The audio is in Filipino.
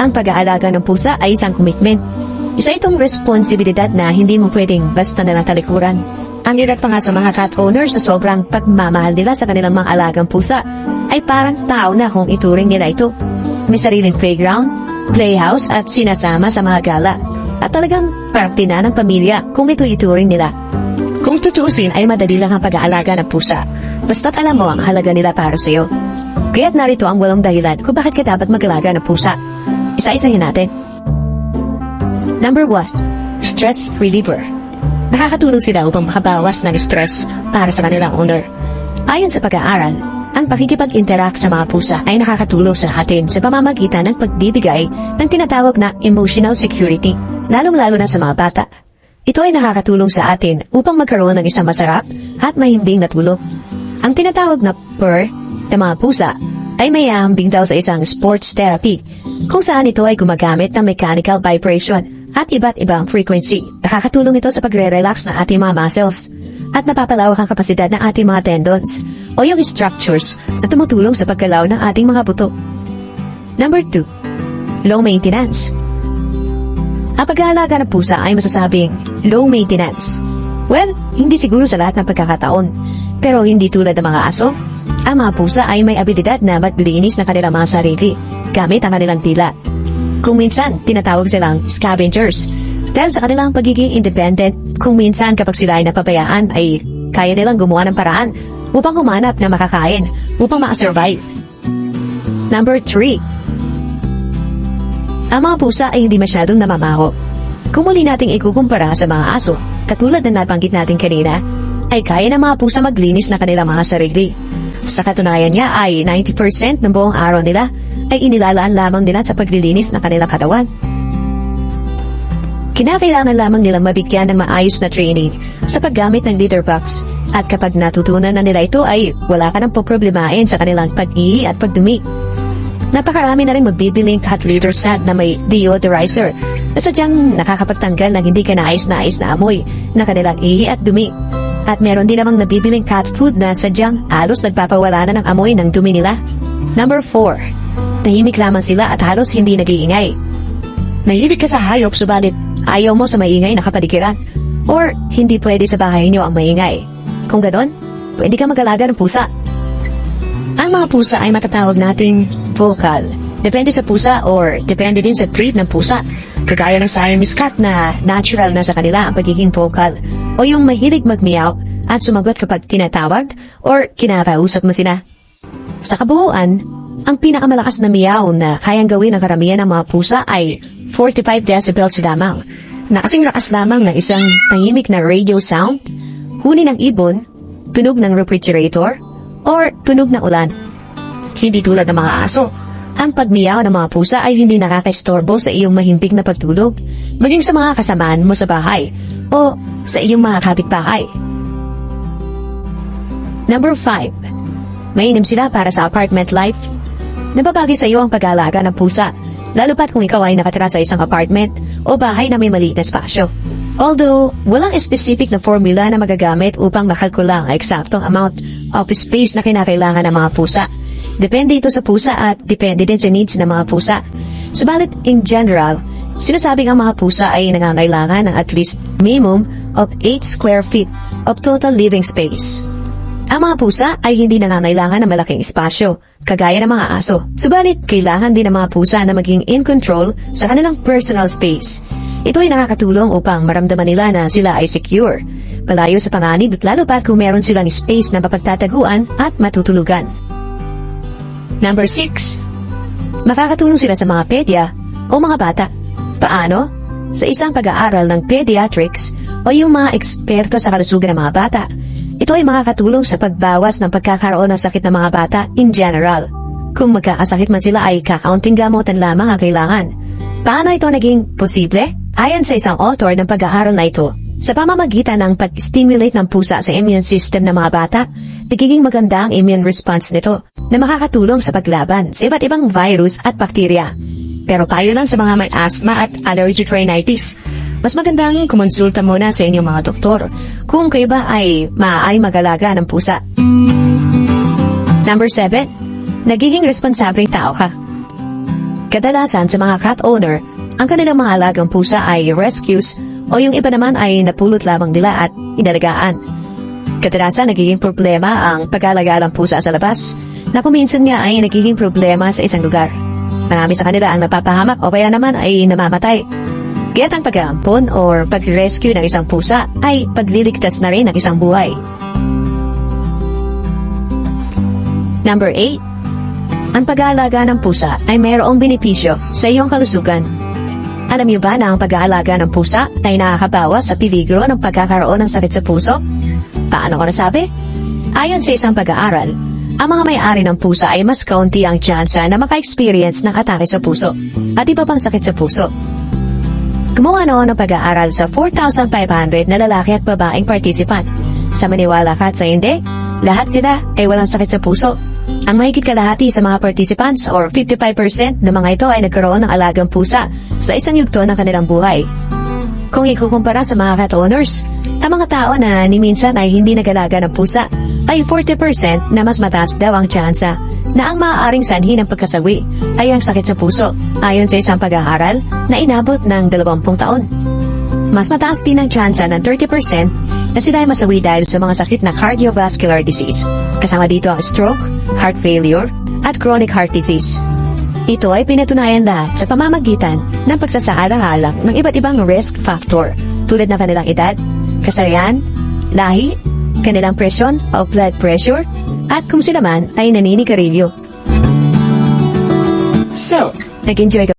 Ang pag-aalaga ng pusa ay isang commitment. Isa itong responsibilidad na hindi mo pwedeng basta na talikuran. Ang hirap pa nga sa mga cat owners sa sobrang pagmamahal nila sa kanilang mga alagang pusa ay parang tao na kung ituring nila ito. May sariling playground, playhouse at sinasama sa mga gala. At talagang parte na ng pamilya kung ito ituring nila. Kung tutuusin ay madali lang ang pag-aalaga ng pusa. Basta't alam mo ang halaga nila para sa iyo. Kaya't narito ang walong dahilan kung bakit ka dapat mag-alaga ng pusa. Isa-isahin natin. Number 1. Stress reliever. Nakakatulong sila upang makabawas ng stress para sa kanilang owner. Ayon sa pag-aaral, ang pakikipag-interact sa mga pusa ay nakakatulong sa atin sa pamamagitan ng pagbibigay ng tinatawag na emotional security, lalong-lalo na sa mga bata. Ito ay nakakatulong sa atin upang magkaroon ng isang masarap at mahimbing na tulog. Ang tinatawag na purr ng mga pusa ay may ahambing daw sa isang sports therapy, kung saan ito ay gumagamit ng mechanical vibration at iba't ibang frequency. Nakakatulong ito sa pagre-relax ng ating mga muscles at napapalawak ang kapasidad ng ating mga tendons o yung structures na tumutulong sa pagkalaw ng ating mga buto. Number 2. Low maintenance. Ang pag-aalaga ng pusa ay masasabing low maintenance. Well, hindi siguro sa lahat ng pagkakataon, pero hindi tulad ng mga aso. Ang mga pusa ay may abilidad na maglinis ng kanilang mga sarili gamit ang kanilang dila. Kung minsan, tinatawag silang scavengers dahil sa kanilang pagiging independent. Kung minsan kapag sila ay napabayaan ay kaya nilang gumawa ng paraan upang humanap na makakain upang makasurvive. Number 3. Ang mga pusa ay hindi masyadong namamaho. Kung muli nating ikukumpara sa mga aso, katulad na nabanggit natin kanina, ay kaya ng mga pusa maglinis na kanilang mga sarili. Sa katunayan niya ay 90% ng buong araw nila ay inilalaan lamang nila sa paglilinis ng kanilang katawan. Kinakailangan lamang nilang mabigyan ng maayos na training sa paggamit ng litter box, at kapag natutunan na nila ito ay wala ka nang poproblemahin sa kanilang pag-ihi at pagdumi. Napakarami na rin mabibiling cat litter set na may deodorizer na sadyang nakakapagtanggal ng hindi kanais-nais na amoy na kanilang ihi at dumi. At meron din namang nabibiling cat food na sadyang halos nagpapawala na ng amoy ng dumi nila. Number 4. Tahimik lamang sila at halos hindi nag-iingay. Nahilig ka sa hayop subalit ayaw mo sa maingay na kapaligiran, or hindi pwede sa bahay niyo ang maingay. Kung ganon, pwede ka mag-alaga ng pusa. Ang mga pusa ay matatawag nating vocal. Depende sa pusa or depende din sa breed ng pusa. Kagaya ng Siamese cat na natural na sa kanila ang pagiging vocal, o yung mahilig mag-meow at sumagot kapag tinatawag or kinakausap mo sila. Sa kabuuan, ang pinakamalakas na meow na kayang gawin ng karamihan ng mga pusa ay 45 decibels lamang, na kasing lakas lamang ng isang tahimik na radio sound, huni ng ibon, tunog ng refrigerator, or tunog ng ulan. Hindi tulad ng mga aso, ang pagmiyaw ng mga pusa ay hindi nakakaistorbo sa iyong mahimbing na pagtulog, maging sa mga kasamaan mo sa bahay o sa iyong mga kapitbahay. Number 5. Mainam sila para sa apartment life. Nababagay sa iyo ang pag-aalaga ng pusa, lalo pat kung ikaw ay nakatira sa isang apartment o bahay na may maliit na espasyo. Although, walang specific na formula na magagamit upang makalkula ang eksaktong amount of space na kinakailangan ng mga pusa. Depende ito sa pusa at depende din sa needs ng mga pusa. Subalit, in general, sinasabing ang mga pusa ay nangangailangan ng at least minimum of 8 square feet of total living space. Ang mga pusa ay hindi nangangailangan ng malaking espasyo, kagaya ng mga aso. Subalit, kailangan din ng mga pusa na maging in control sa kanilang personal space. Ito ay nakakatulong upang maramdaman nila na sila ay secure, malayo sa panganib, at lalo pa kung meron silang space na mapagtataguan at matutulugan. Number 6. Makakatulong sila sa mga pedya o mga bata. Paano? Sa isang pag-aaral ng pediatrics o yung mga eksperto sa kalusugan ng mga bata, ito ay makakatulong sa pagbawas ng pagkakaroon ng sakit ng mga bata in general. Kung magkakasakit man sila ay kakaunting gamutan lamang ang kailangan. Paano ito naging posible? Ayon sa isang author ng pag-aaral na ito, sa pamamagitan ng pag-stimulate ng pusa sa immune system ng mga bata, nagiging maganda ang immune response nito na makakatulong sa paglaban sa iba't ibang virus at bakterya. Pero payo lang sa mga may asthma at allergic rhinitis, mas magandang kumonsulta muna sa inyong mga doktor kung kayo ba ay maaaring mag-alaga ng pusa. Number 7. Nagiging responsableng tao ka. Kadalasan sa mga cat owner, ang kanilang mga alagang pusa ay rescues o yung iba naman ay napulot lamang nila at inalagaan. Kadalasan nagiging problema ang pag-alaga ng pusa sa labas na kuminsan nga ay nagiging problema sa isang lugar. Marami sa kanila ang napapahamak o kaya naman ay namamatay. Kaya't ang pag-aampon o pag-rescue ng isang pusa ay pagliligtas na rin ng isang buhay. Number 8. Ang pag-aalaga ng pusa ay mayroong benepisyo sa iyong kalusugan. Alam niyo ba na ang pag-aalaga ng pusa ay nakakabawas sa peligro ng pagkakaroon ng sakit sa puso? Paano ko nasabi? Ayon sa isang pag-aaral, ang mga may-ari ng pusa ay mas kaunti ang tsansa na maka-experience ng atake sa puso at iba pang sakit sa puso. Gumawa noon ng pag-aaral sa 4,500 na lalaki at babaeng participant. Sa maniwala ka at sa hindi, lahat sila ay walang sakit sa puso. Ang mahigit kalahati sa mga participants or 55% na mga ito ay nagkaroon ng alagang pusa sa isang yugto ng kanilang buhay. Kung ikukumpara sa mga cat owners, ang mga tao na ni minsan ay hindi nag-alaga ng pusa ay 40% na mas mataas daw ang tsansa na ang maaaring sanhi ng pagkasawi ay ang sakit sa puso ayon sa isang pag-aaral na inabot ng 20 taon. Mas mataas din ang tsansa ng 30% na sila ay masawi dahil sa mga sakit na cardiovascular disease. Kasama dito ang stroke, heart failure, at chronic heart disease. Ito ay pinatunayan lahat sa pamamagitan ng pagsasaalang-alang ng iba't ibang risk factor tulad ng kanilang edad, kasarian, lahi, kanilang presyon o blood pressure, at kung sila man ay naninigarilyo. So, nag-enjoy ka